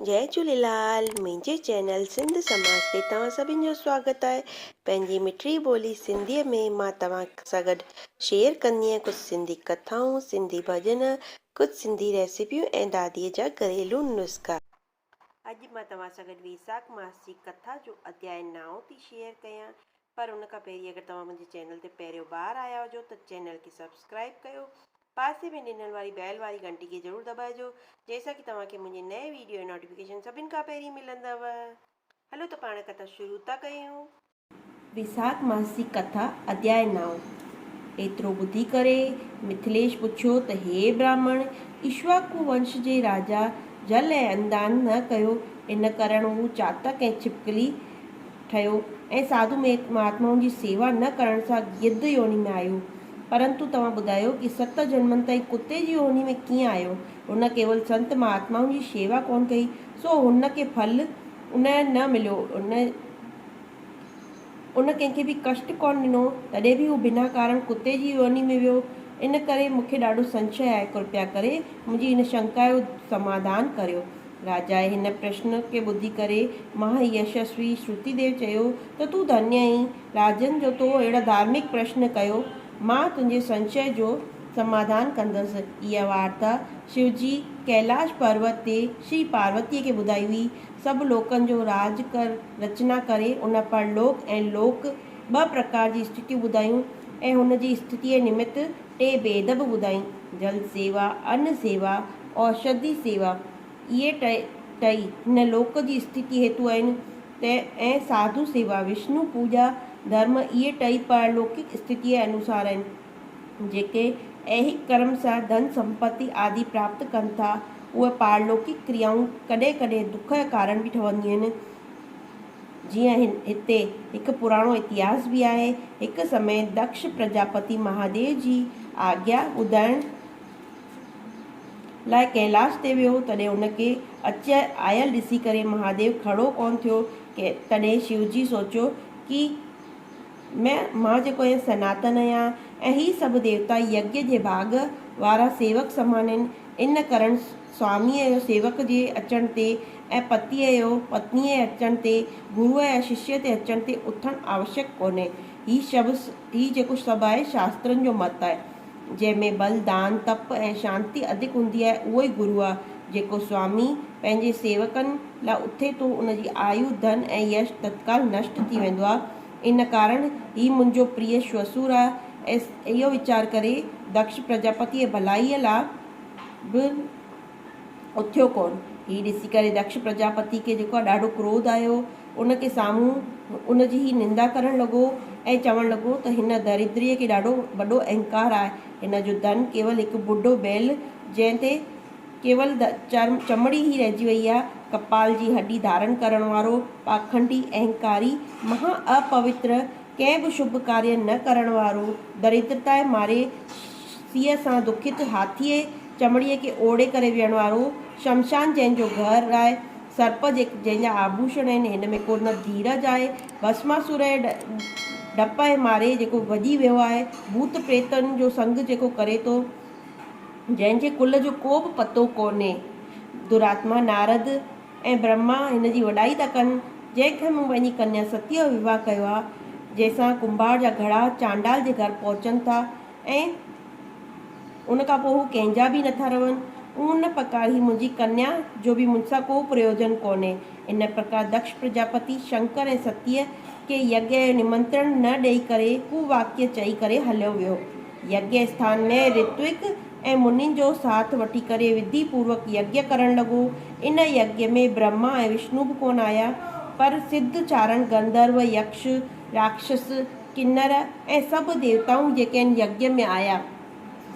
जय झूलेलाल। मुंहिंजे चैनल सिंध समाज ते तव्हां सभिनि जो स्वागत आहे। पंहिंजी मिठड़ी ॿोली सिंधीअ में मां तव्हां सां गॾु शेयर कंदी आहियां कुझु सिंधी कथाऊं, सिंधी भॼन, कुझु सिंधी रेसिपियूं ऐं दादीअ जा घरेलू नुस्ख़ा। अॼु मां तव्हां सां गॾु वैसाख मास जी कथा जो अध्याय 9 थी शेयर कयां। पर उन खां पहिरीं अगरि तव्हां मुंहिंजे चैनल ते पहिरियों बार आया हुजो त चैनल खे सब्सक्राइब कयो, पासे में ॾिनल वारी बैल वारी घंटी खे ज़रूरु दॿाइजो, जंहिंसां कि तव्हांखे मुंहिंजे नए वीडियो जो नोटिफिकेशन सभिनि खां पहिरीं मिलंदव। हलो त पाण कथा शुरू था कयूं। वैसाख मास जी कथा अध्याय 9। एतिरो ॿुधी करे मिथिलेश पुछियो त हे ब्राह्मण, इक्ष्वाकु वंश जे राजा जल ऐं अंदान न कयो, इन करण हू चातक ऐं छिपकली ठहियो ऐं साधु महात्माउनि जी सेवा न करण सां गिद्ध योनि में आयो। परंतु तव्हां ॿुधायो कि 7 जन्मनि ताईं कुते जी योनि में कीअं आयो। हुन केवल संत महात्माउनि जी शेवा कोन कई, सो हुन खे फल उन न मिलियो। उन कंहिंखे बि कष्ट कोन ॾिनो, तॾहिं बि हू बिना कारण कुते जी योनि में वियो। इन करे मूंखे ॾाढो संशय आहे। कृपया करे मुंहिंजी इन शंका जो समाधान करियो। राजा हिन प्रश्न खे ॿुधी करे महायशस्वी श्रुतिदेव चयो त तूं धन्य आहीं। राजन जो तो अहिड़ा धार्मिक प्रश्न कयो, मां तुंहिंजे संशय जो समाधान कंदसि। इहा वार्ता शिवजी कैलाश पर्वत ते श्री पार्वतीअ खे ॿुधाई हुई। सभु लोकनि जो राज कर रचना करे उन परलोक ऐं लोक 2 प्रकार जी स्थितियूं ॿुधायूं ऐं हुन जी स्थितीअ निमित्त 3 भेद बि ॿुधाई। जल सेवा, अन्न सेवा, औषधि सेवा, इहे टई हिन लोक जी स्थिति हेतु आहिनि। ऐं साधु सेवा, विष्णु पूजा, धर्म, इहे टई पारलौकिक स्थितीअ अनुसार आहिनि। जेके ऐहिक कर्म सां धन संपत्ति आदि प्राप्त कनि था, उहे पारलौकिक क्रियाऊं कॾहिं कॾहिं दुख जो कारण बि ठहंदियूं आहिनि। जीअं हिते हिकु पुराणो इतिहास बि आहे। हिकु समय दक्ष प्रजापति महादेव जी आज्ञा ॿुधाइण लाइ कैलाश ते वियो। तॾहिं हुनखे आयल ॾिसी करे महादेव खड़ो कोन थियो। तॾहिं शिवजी सोचियो कि मां जेको आहियां सनातन आहियां ऐं ही सभु देवता यज्ञ जे भाग वारा सेवक समान आहिनि। इन करण स्वामीअ जो सेवक जे अचण ते ऐं पतीअ जो पत्नीअ जे अचण ते, गुरुअ या शिष्य ते अचण ते उथणु आवश्यक कोन्हे। ही जेको सभु आहे शास्त्रनि जो मत आहे। जंहिंमें बल, दान, तप ऐं शांती अधिक हूंदी आहे, उहो ई गुरु आहे। जेको स्वामी पंहिंजे सेवकनि लाइ उथे थो, उन जी आयु, धन ऐं यश तत्काल नष्ट थी वेंदो आहे। इन कारण ही मुंहिंजो प्रिय श्वसुर आहे। ऐं इहो वीचार करे दक्ष प्रजापतिअ भलाईअ लाइ बि उथियो कोन। ही ॾिसी करे दक्ष प्रजापति खे जेको आहे ॾाढो क्रोध आयो। उनखे साम्हूं उन जी ही निंदा करणु लॻो ऐं चवणु लॻो त हिन दरिद्रीअ खे ॾाढो वॾो अहंकार आहे। हिन जो धन केवल हिकु बुढो बैल, जंहिं ते केवल चमड़ी ई रहिजी वई आहे, कपाल जी हड्डी धारण करण वारो, पाखंडी, अहंकारी, महा अपवित्र, कंहिं बि शुभ कार्य न करण वारो, दरिद्रता जे मारे सीअ सां दुखित हाथीअ चमड़ीअ खे ओढ़े करे वियण वारो, शमशान जंहिंजो घर आहे, सर्प जंहिंजा आभूषण आहिनि, हिन में को न धीरज आहे, भस्मासुर जे डप जे मारे जेको वॼी वियो आहे, भूत प्रेतनि जो संग जेको करे थो, जंहिंजे कुल जो को बि पतो कोन्हे। दुरात्मा नारद ऐं ब्रह्मा हिन जी वॾाई था कनि। जंहिंखे मूं पंहिंजी कन्या सतीअ जो विवाह कयो आहे, जंहिंसां कुंभार जा घड़ा चांडाल जे घर पहुचनि था ऐं उन खां पोइ हू कंहिंजा बि नथा रहनि। उन प्रकार ही मुंहिंजी कन्या जो बि मुंहिंसां को प्रयोजन कोन्हे। इन प्रकार दक्ष प्रजापति शंकर ऐं सतीअ खे यज्ञ जो निमंत्रण न ॾेई करे हू वाक्य चई करे हलियो वियो। यज्ञ स्थान में ऋत्विक ऐं मुनिनि जो साथ वठी करे विधि पूर्वक यज्ञ करणु लॻो। इन यज्ञ में ब्रह्मा ऐं विष्णु बि कोन आया, पर सिद्ध चारण, गंधर्व, यक्ष, राक्षस, किन्नर ऐं सभु देवताऊं जेके आहिनि यज्ञ में आया।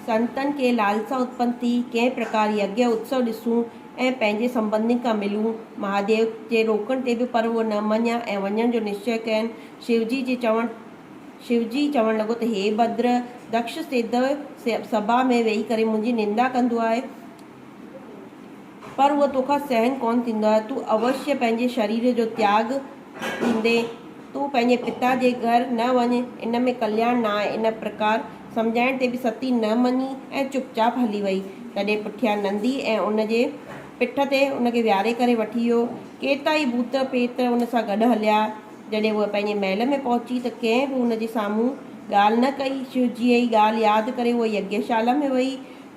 संतनि खे लालसा उत्पन्न थी कंहिं प्रकार यज्ञ उत्सव ॾिसूं ऐं पंहिंजे संबंधी खां मिलूं। महादेव जे रोकण ते बि पर उहो न मञिया ऐं वञण जो निश्चय कयनि। शिवजी चवणु लॻो त हे भद्र, दक्ष सिद्ध सभा में वेही करे मुंहिंजी निंदा कंदो आहे, पर उहो तोखां सहन कोन थींदो आहे। तूं अवश्य पंहिंजे शरीर जो त्याग ॾींदे। तूं पंहिंजे पिता जे घर न वञ, इन में कल्याण न आहे। इन प्रकार सम्झाइण ते बि सती न मञी ऐं चुपचाप हली वई। तॾहिं पुठियां नंदी ऐं उन जे पिठ ते उनखे विहारे करे वठी वियो। केतिरा ई भूत प्रेत उन सां गॾु हलिया। जॾहिं उहा पंहिंजे महल में पहुची त कंहिं बि उनजे साम्हूं ॻाल्हि न कई। शिवजीअ जी ॻाल्हि यादि करे उहा यज्ञशाला में वई,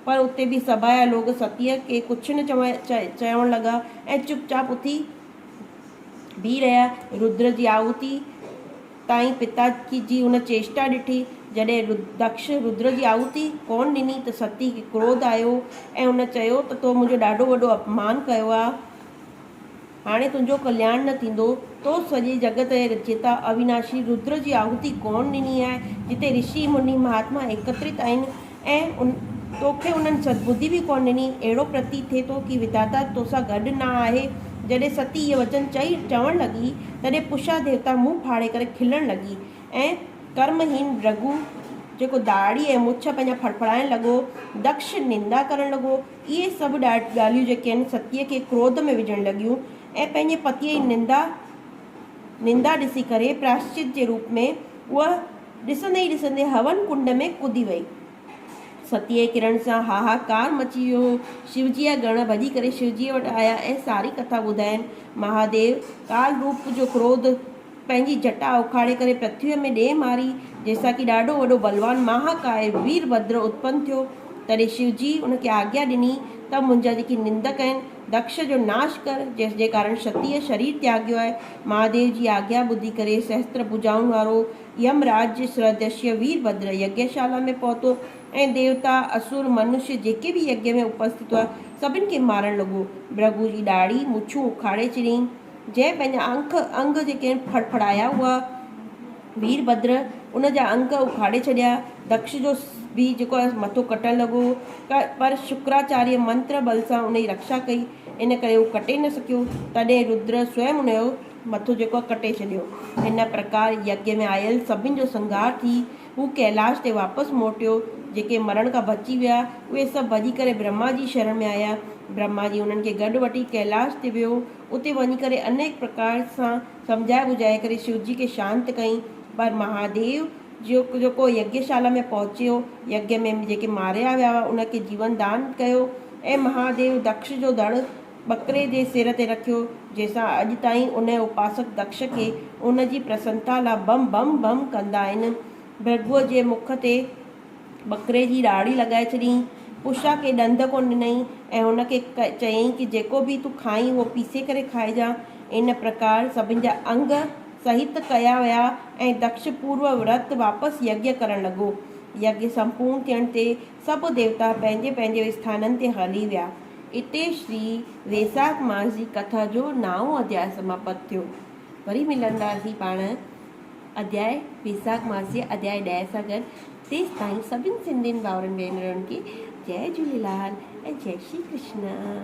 पर उते बि सभा जा लोग सतीअ खे कुझु न चवण लॻा ऐं चुपचाप उथी बीह रहिया। रुद्र जी आहुति ताईं पिता जी उन चेष्टा ॾिठी। जॾहिं दक्ष रुद्र जी आहुति कोन ॾिनी त सती खे क्रोध आयो ऐं उन चयो त तो मुंहिंजो ॾाढो वॾो अपमान कयो आहे, हाणे तुंहिंजो कल्याण न थींदो। तो सॼे जगत जे रचयिता अविनाशी रुद्र जी आहुति कोन ॾिनी आहे, जिते ऋषि मुनि महात्मा एकत्रित आहिनि ऐं तोखे उन्हनि सद्बुद्धि बि कोन ॾिनी। अहिड़ो प्रतीत थिए थो कि विधाता तोसां गॾु न आहे। जॾहिं सती इहे वचन चवण लॻी तॾहिं पुषा देवता मुंहुं फाड़े करे खिलण लॻी ऐं कर्महीन भृगु जेको दाढ़ी ऐं मुछ पंहिंजा फड़फड़ाइण लॻो। दक्ष निंदा करण लॻो। इहे सभु ॻाल्हियूं जेके आहिनि सतीअ खे क्रोध में विझण लॻियूं ऐं पंहिंजे पतीअ जी निंदा ॾिसी करे प्रायश्चित जे रूप में उहा ॾिसंदे ई ॾिसंदे हवन कुंड में कुदी वई। सतीअ किरण सां हाहाकार मची वियो। शिवजी जा गण भॼी करे शिवजीअ वटि आया ऐं सारी कथा ॿुधाइनि। महादेव काल रूप जो क्रोध पंहिंजी जटा उखाड़े करे पृथ्वीअ में ॾे मारी, जंहिंसां कि ॾाढो वॾो बलवान महाकाय वीरभद्र उत्पन्न थियो। तॾहिं शिवजी उनखे आज्ञा ॾिनी त मुंहिंजा जेकी निंदक आहिनि दक्ष जो नाश कर, जंहिंजे कारण सतीअ शरीर त्यागियो आहे। महादेव जी आज्ञा ॿुधी करे सहस्त्र भुजाउनि वारो यमराज सदस्य वीरभद्र यज्ञशाला में पहुतो ऐं देवता असुर मनुष्य जेके बि यज्ञ में उपस्थित हुआ सभिनि खे मारण लॻो। भृगु जी ॾाढ़ी मुछूं उखाड़े छॾियईं। जंहिं पंहिंजा अंग जेके आहिनि फड़फड़ाया हुआ, वीरभद्र उन जा अंग उखाड़े छॾिया। दक्ष जो बि जेको आहे मथो कटण लॻो, पर शुक्राचार्य मंत्र बल सां उन जी रक्षा कई, इन करे उहो कटे न सघियो। तॾहिं रुद्र स्वयं उन जो मथो जेको आहे कटे छॾियो। हिन प्रकार यज्ञ में आयल सभिनि जो संहार थी हू कैलाश ते वापसि मोटियो। जेके मरण खां बची विया उहे सभु भॼी करे ब्रह्मा जी शरण में आया। ब्रह्मा जी उन्हनि खे गॾु वठी कैलाश ते वियो। उते वञी करे अनेक प्रकार सां सम्झाए ॿुझाए करे शिवजी खे शांति कई, पर महादेव जेको यज्ञशाला में पहुचियो, यज्ञ में जेके मारिया विया हुआ उनखे जीवन दान कयो ऐं महादेव दक्ष जो धड़ बकरे जे सिर ते रखियो, जंहिंसां अॼु ताईं उन उपासक दक्ष खे उन जी प्रसन्नता लाइ बम बम बम कंदा आहिनि। भृगुअ जे मुख ते बकरे जी ॾाढ़ी लॻाए छॾियईं। पुषा खे ॾंद कोन ॾिनई ऐं हुनखे चयईं कि जेको बि तूं खाई उहो पीसे करे खाइजां। इन प्रकार सभिनि जा अंग सहित कया विया ऐं दक्ष पूर्व व्रत वापसि यज्ञ करणु लॻो। यज्ञ संपूर्ण थियण ते सभु देवता पंहिंजे पंहिंजे स्थाननि ते हली विया। इते श्री वैसाख मास जी कथा जो 9हों अध्याय समाप्त थियो। वरी मिलंदासीं पाण अध्याय वैसाख मास जे अध्याय 10 सां गॾु। तेसि ताईं सभिनि सिंधियुनि भाउरनि भेनरुनि खे जय झूलेलाल ऐं जय श्री कृष्ण।